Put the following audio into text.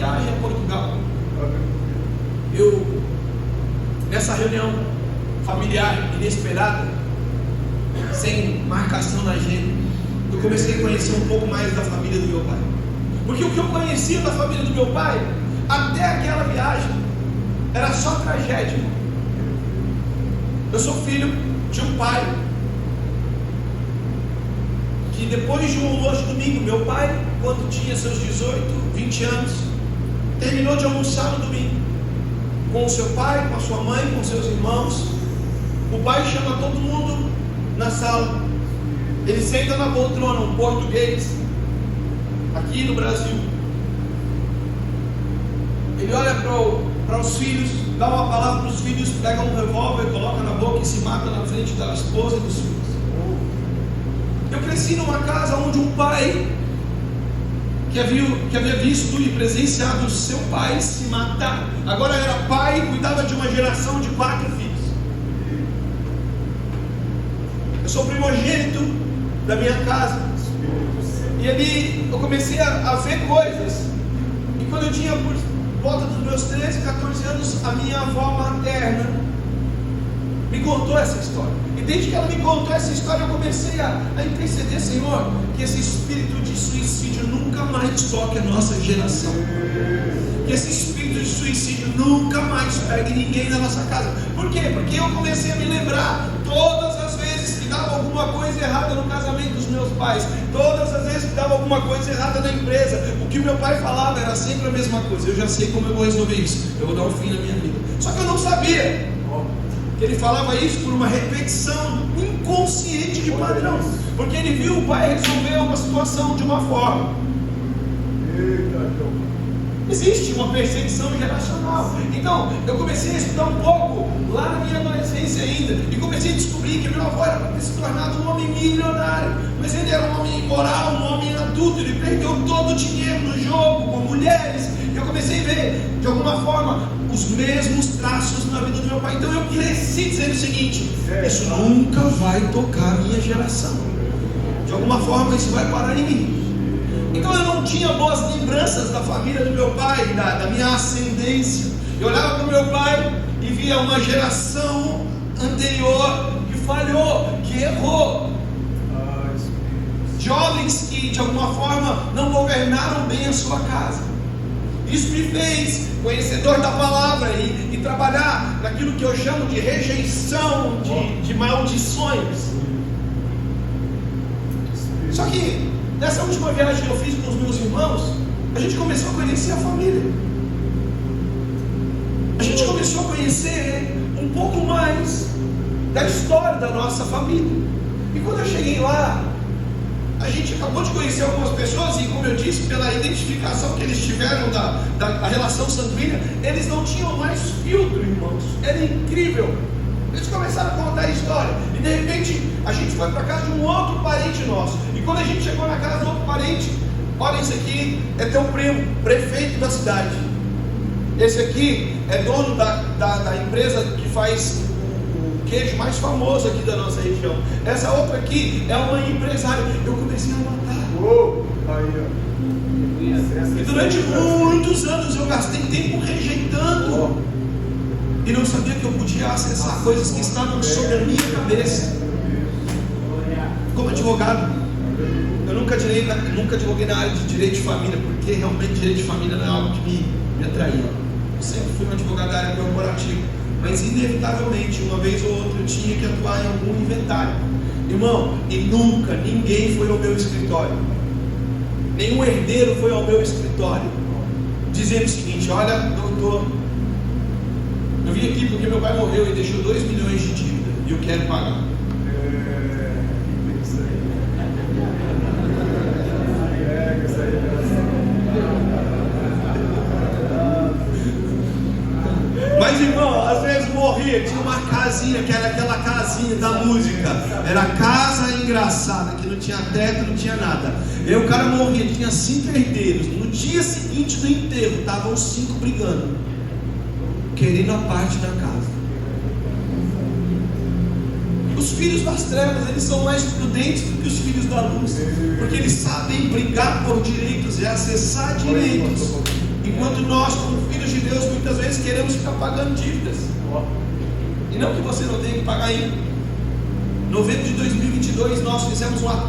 viagem a Portugal. Nessa reunião familiar inesperada, sem marcação na agenda, eu comecei a conhecer um pouco mais da família do meu pai. Porque o que eu conhecia da família do meu pai, até aquela viagem, era só tragédia. Eu sou filho de um pai que, depois de um almoço de domingo, meu pai, quando tinha seus 18, 20 anos, terminou de almoçar no domingo com o seu pai, com a sua mãe, com seus irmãos. O pai chama todo mundo na sala. Ele senta na poltrona, um português, aqui no Brasil. Ele olha para os filhos, dá uma palavra para os filhos, pega um revólver, coloca na boca e se mata na frente da esposa e dos filhos. Eu cresci numa casa onde um pai que havia visto e presenciado seu pai se matar, agora era pai e cuidava de uma geração de 4 filhos. Eu sou primogênito da minha casa, e ali eu comecei a ver coisas. E quando eu tinha por volta dos meus 13, 14 anos, a minha avó materna me contou essa história. E desde que ela me contou essa história, eu comecei a interceder: Senhor, que esse espírito de suicídio nunca mais toque a nossa geração, que esse espírito de suicídio nunca mais pegue ninguém na nossa casa. Por quê? Porque eu comecei a me lembrar todas as vezes que dava alguma coisa errada no casamento dos meus pais, todas as vezes que dava alguma coisa errada na empresa, o que meu pai falava era sempre a mesma coisa: eu já sei como eu vou resolver isso, eu vou dar um fim na minha vida. Só que eu não sabia que ele falava isso por uma repetição inconsciente de padrão, porque ele viu o pai resolver uma situação de uma forma. Existe uma perseguição geracional. Então eu comecei a estudar um pouco lá na minha adolescência ainda, e comecei a descobrir que meu avô era para ter se tornado um homem milionário, mas ele era um homem imoral, um homem adulto. Ele perdeu todo o dinheiro no jogo com mulheres. E eu comecei a ver, de alguma forma, os mesmos traços na vida do meu pai. Então eu cresci dizendo o seguinte: isso nunca vai tocar a minha geração, de alguma forma isso vai parar em mim. Então eu não tinha boas lembranças da família do meu pai, da minha ascendência. Eu olhava para o meu pai e via uma geração anterior que falhou, que errou, jovens que de alguma forma não governaram bem a sua casa. Isso me fez conhecedor da palavra e trabalhar naquilo que eu chamo de rejeição, de maldições. Só que nessa última viagem que eu fiz com os meus irmãos, a gente começou a conhecer a família. A gente começou a conhecer um pouco mais da história da nossa família. E quando eu cheguei lá, a gente acabou de conhecer algumas pessoas, e como eu disse, pela identificação que eles tiveram da relação sanguínea, eles não tinham mais filtro, irmãos. Era incrível. Eles começaram a contar a história, e de repente a gente foi para casa de um outro parente nosso. E quando a gente chegou na casa do outro parente, olha, esse aqui é teu primo, prefeito da cidade. Esse aqui é dono da empresa que faz o queijo mais famoso aqui da nossa região. Essa outra aqui é uma empresária. Eu comecei a matar. E durante muitos anos eu gastei tempo rejeitando, e não sabia que eu podia acessar coisas que estavam sobre a minha cabeça. Como advogado, eu nunca advoguei na área de direito de família, porque realmente direito de família não é algo que me atraía. Eu sempre fui um advogado da área corporativa, mas inevitavelmente, uma vez ou outra, eu tinha que atuar em algum inventário. Irmão, e nunca ninguém foi ao meu escritório, nenhum herdeiro foi ao meu escritório dizendo o seguinte: olha, doutor, eu vim aqui porque meu pai morreu e deixou 2 milhões de dívida e eu quero pagar. Mas, irmão, às vezes morria, tinha uma casinha, que era aquela casinha da música, era a casa engraçada, que não tinha teto, não tinha nada. E aí o cara morria, tinha 5 herdeiros. No dia seguinte do enterro, estavam os 5 brigando, querendo a parte da casa. Os filhos das trevas, eles são mais prudentes do que os filhos da luz, porque eles sabem brigar por direitos e acessar direitos Enquanto nós, como filhos de Deus, muitas vezes queremos ficar pagando dívidas. E não que você não tenha que pagar ainda. Em novembro de 2022 nós fizemos uma